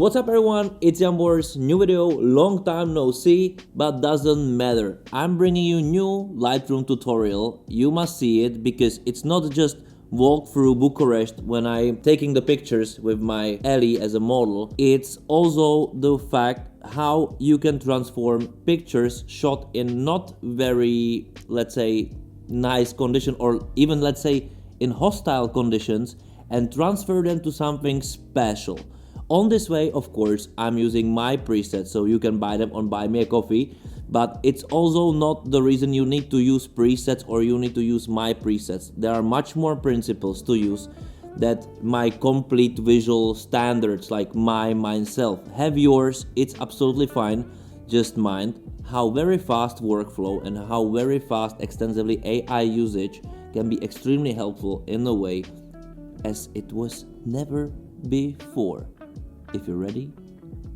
What's up everyone, it's Jambors, new video, long time no see, but doesn't matter. I'm bringing you new Lightroom tutorial. You must see it because it's not just walk through Bucharest when I'm taking the pictures with my Ellie as a model. It's also the fact how you can transform pictures shot in not very, let's say, nice condition, or even let's say in hostile conditions, and transfer them to something special. On this way, of course, I'm using my presets, so you can buy them on Buy Me a Coffee, but it's also not the reason you need to use presets or you need to use my presets. There are much more principles to use that my complete visual standards like myself. Have yours, it's absolutely fine. Just mind how very fast workflow and how very fast extensively AI usage can be extremely helpful in a way as it was never before. If you're ready,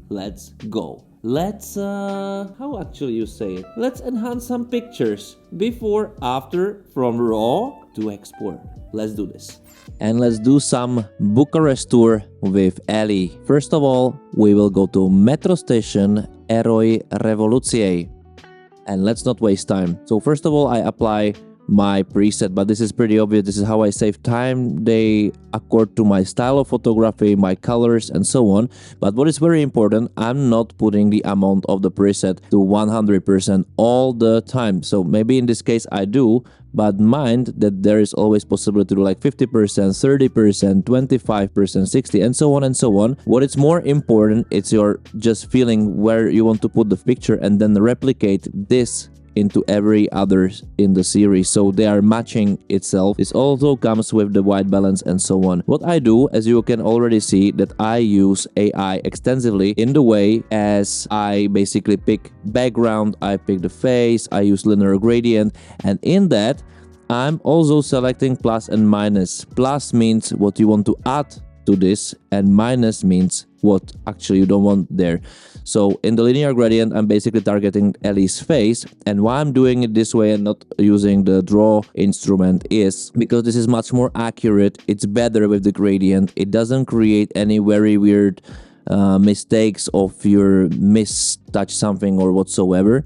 let's go. Let's, how actually you say it? Let's enhance some pictures before, after, from raw to export. Let's do this. And let's do some Bucharest tour with Ellie. First of all, we will go to metro station Eroi Revoluției. And let's not waste time. So first of all, I apply my preset, but this is pretty obvious. This is how I save time. They accord to my style of photography, my colors, and so on. But what is very important, I'm not putting the amount of the preset to 100% all the time. So maybe in this case I do, but mind that there is always possibility to do like 50%, 30%, 25%, 60%, and so on and so on. What is more important, it's your just feeling where you want to put the picture and then replicate this into every other in the series, so they are matching itself. This also comes with the white balance and so on. What I do, as you can already see, that I use AI extensively in the way as I basically pick background, I pick the face, I use linear gradient, and in that I'm also selecting plus and minus. Plus means what you want to add to this, and minus means what actually you don't want there. So in the linear gradient, I'm basically targeting Ellie's face, and why I'm doing it this way and not using the draw instrument is because this is much more accurate. It's better with the gradient. It doesn't create any very weird mistakes of your mistouch something or whatsoever.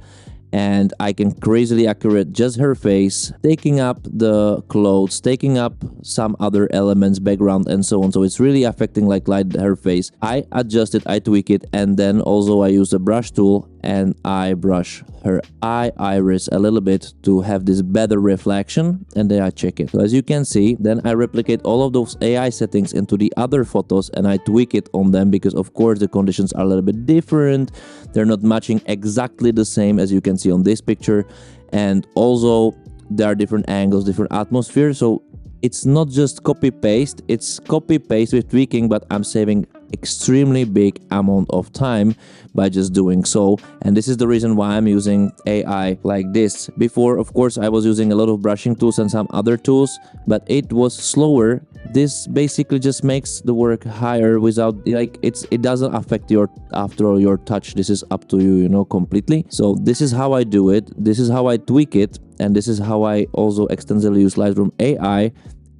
And I can crazily accurate just her face, taking up the clothes, taking up some other elements, background, and so on. So it's really affecting like her face. I adjust it, I tweak it, and then also I use the brush tool and I brush her eye iris a little bit to have this better reflection, and then I check it. So as you can see, then I replicate all of those AI settings into the other photos and I tweak it on them because of course the conditions are a little bit different. They're not matching exactly the same as you can see on this picture, and also there are different angles, different atmospheres. So it's not just copy paste, it's copy paste with tweaking, but I'm saving extremely big amount of time by just doing so. And this is the reason why I'm using AI like this. Before, of course, I was using a lot of brushing tools and some other tools, but it was slower. This basically just makes the work higher without like it doesn't affect your after all your touch. This is up to you, you know, completely. So this is how I do it, this is how I tweak it, and this is how I also extensively use Lightroom AI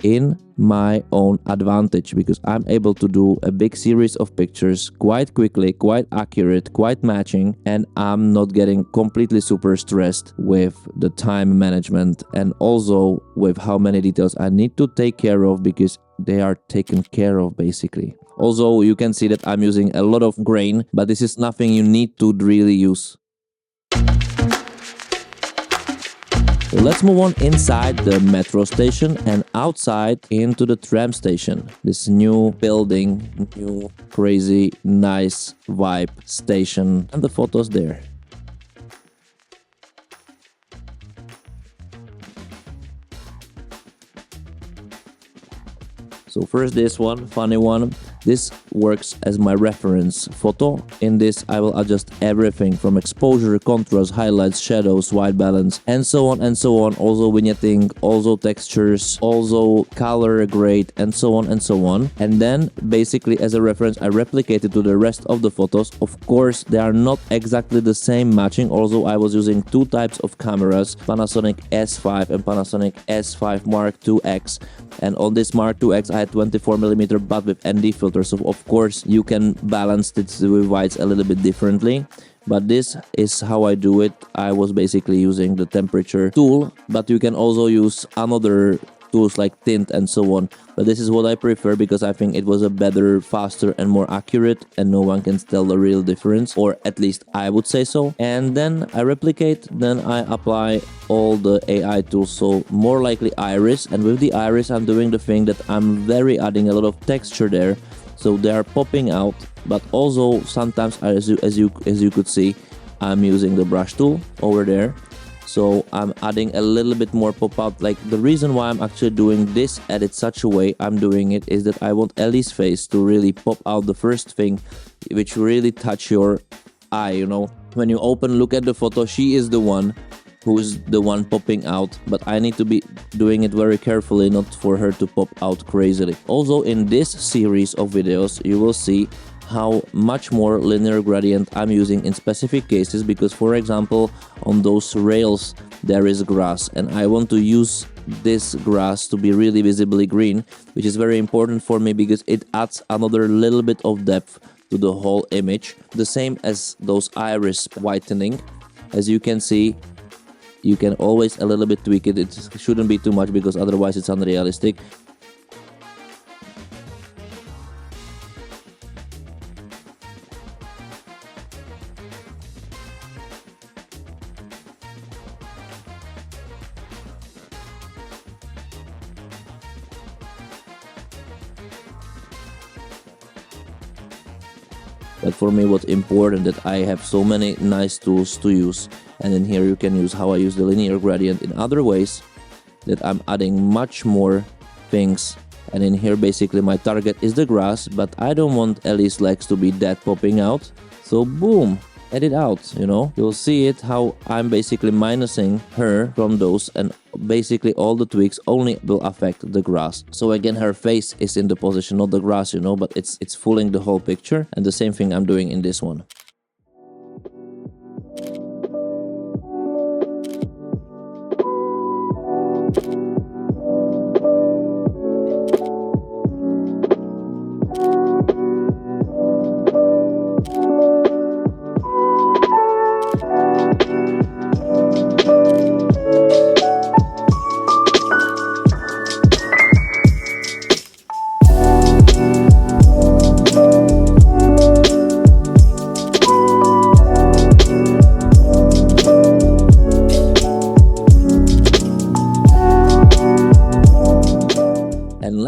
in my own advantage, because I'm able to do a big series of pictures quite quickly, quite accurate, quite matching, and I'm not getting completely super stressed with the time management and also with how many details I need to take care of, because they are taken care of basically. Also, you can see that I'm using a lot of grain, but this is nothing you need to really use. Let's move on inside the metro station and outside into the tram station. This new building, new crazy nice vibe station, and the photos there. So first this one, funny one. This works as my reference photo. In this I will adjust everything from exposure, contrast, highlights, shadows, white balance, and so on and so on. Also vignetting, also textures, also color grade, and so on and so on. And then basically as a reference I replicate it to the rest of the photos. Of course they are not exactly the same matching. Also I was using two types of cameras, Panasonic S5 and Panasonic S5 Mark II X. And on this Mark II X I had 24mm but with ND filter, so of course you can balance the whites a little bit differently. But this is how I do it. I was basically using the temperature tool, but you can also use another tools like tint and so on, but this is what I prefer because I think it was a better, faster and more accurate, and no one can tell the real difference, or at least I would say so. And then I replicate, then I apply all the AI tools, so more likely iris, and with the iris I'm doing the thing that I'm adding a lot of texture there, so they are popping out. But also sometimes, as you could see, I'm using the brush tool over there. So I'm adding a little bit more pop out. Like, the reason why I'm actually doing this edit such a way I'm doing it is that I want Ellie's face to really pop out, the first thing which really touch your eye, you know. When you look at the photo, she is the one who's the one popping out, but I need to be doing it very carefully, not for her to pop out crazily. Also, in this series of videos you will see how much more linear gradient I'm using in specific cases, because for example on those rails there is grass and I want to use this grass to be really visibly green, which is very important for me because it adds another little bit of depth to the whole image. The same as those iris whitening. As you can see, you can always a little bit tweak it. It shouldn't be too much because otherwise it's unrealistic. But for me what's important that I have so many nice tools to use, and in here you can use how I use the linear gradient in other ways, that I'm adding much more things. And in here basically my target is the grass, but I don't want Ellie's legs to be that popping out, so boom, edit out, you know. You'll see it how I'm basically minusing her from those, and basically all the tweaks only will affect the grass. So again, her face is in the position, not the grass, you know, but it's fooling the whole picture. And the same thing I'm doing in this one.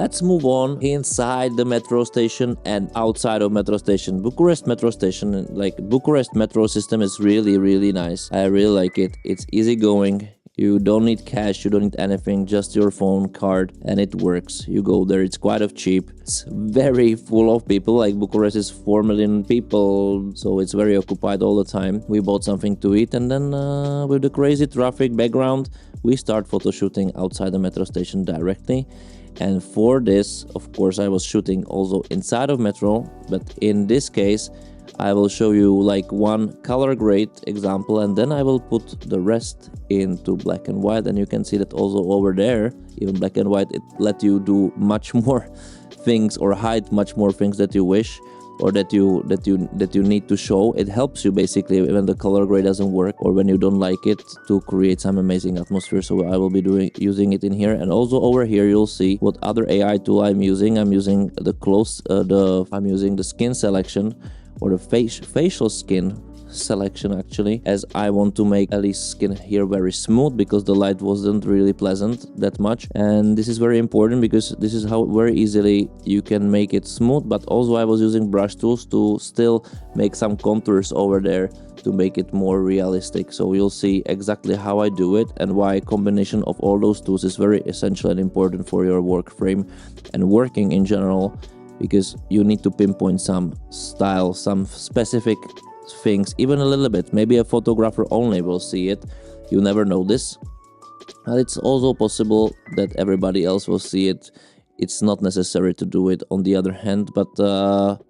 Let's move on inside the metro station and outside of metro station. Bucharest metro station, like Bucharest metro system, is really nice. I really like it. It's easygoing. You don't need cash, you don't need anything, just your phone card, and it works. You go there, it's quite cheap. It's very full of people, like Bucharest is 4 million people, so it's very occupied all the time. We bought something to eat, and then with the crazy traffic background, we start photo shooting outside the metro station directly. And for this, of course, I was shooting also inside of metro, but in this case I will show you like one color grade example, and then I will put the rest into black and white. And you can see that also over there, even black and white, it let you do much more things or hide much more things that you wish, or that you need to show. It helps you basically when the color grade doesn't work or when you don't like it, to create some amazing atmosphere. So I will be using it in here. And also over here you'll see what other AI tool I'm using. I'm using I'm using the skin selection, or the facial skin selection actually, as I want to make Ellie's skin here very smooth because the light wasn't really pleasant that much. And this is very important because this is how very easily you can make it smooth. But also I was using brush tools to still make some contours over there to make it more realistic. So you'll see exactly how I do it and why combination of all those tools is very essential and important for your work frame and working in general, because you need to pinpoint some style, some specific things, even a little bit. Maybe a photographer only will see it, you never know this, but it's also possible that everybody else will see it. It's not necessary to do it on the other hand, but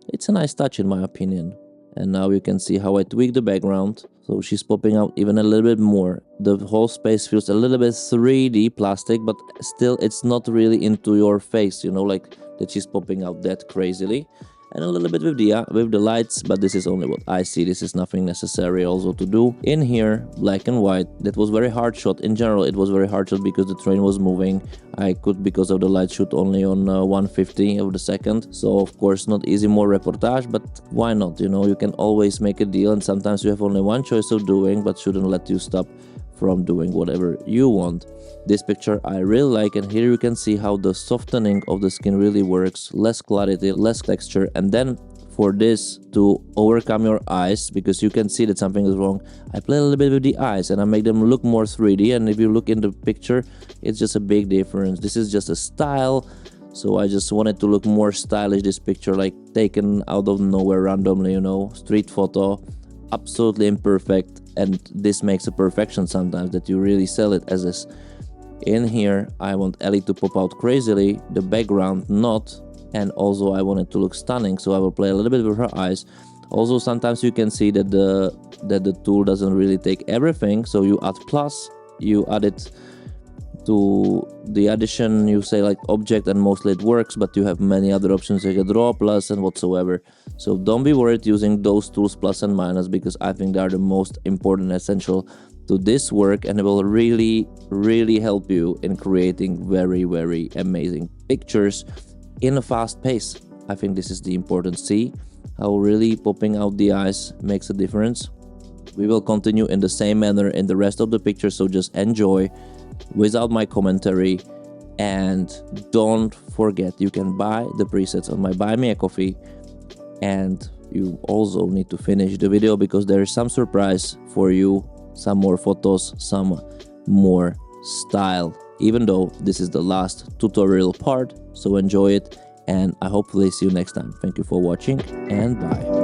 it's a nice touch in my opinion. And now you can see how I tweak the background So she's popping out even a little bit more. The whole space feels a little bit 3D plastic, but still it's not really into your face, you know, like that she's popping out that crazily. And a little bit with the lights, but this is only what I see. This is nothing necessary also to do. In here, black and white, that was very hard shot. In general, it was very hard shot because the train was moving. I could, because of the light, shoot only on 1/50 of the second. So of course not easy, more reportage, but why not? You know, you can always make a deal, and sometimes you have only one choice of doing, but shouldn't let you stop from doing whatever you want. This picture I really like, and here you can see how the softening of the skin really works. Less clarity, less texture, and then for this to overcome your eyes, because you can see that something is wrong, I play a little bit with the eyes and I make them look more 3D, and if you look in the picture, it's just a big difference. This is just a style, so I just wanted to look more stylish. This picture like taken out of nowhere randomly, you know, street photo, absolutely imperfect, and this makes a perfection sometimes that you really sell it as is. In here I want Ellie to pop out crazily, the background not, and also I want it to look stunning, so I will play a little bit with her eyes. Also sometimes you can see that the tool doesn't really take everything, so you add plus, you add it to the addition, you say like object, and mostly it works, but you have many other options like a draw plus and whatsoever. So don't be worried using those tools plus and minus, because I think they are the most important, essential to this work, and it will really help you in creating very amazing pictures in a fast pace. I think this is the important. See how really popping out the eyes makes a difference. We will continue in the same manner in the rest of the picture, so just enjoy without my commentary. And don't forget, you can buy the presets on my Buy Me a Coffee, and you also need to finish the video because there is some surprise for you, some more photos, some more style, even though this is the last tutorial part. So enjoy it, and I hopefully see you next time. Thank you for watching, and bye.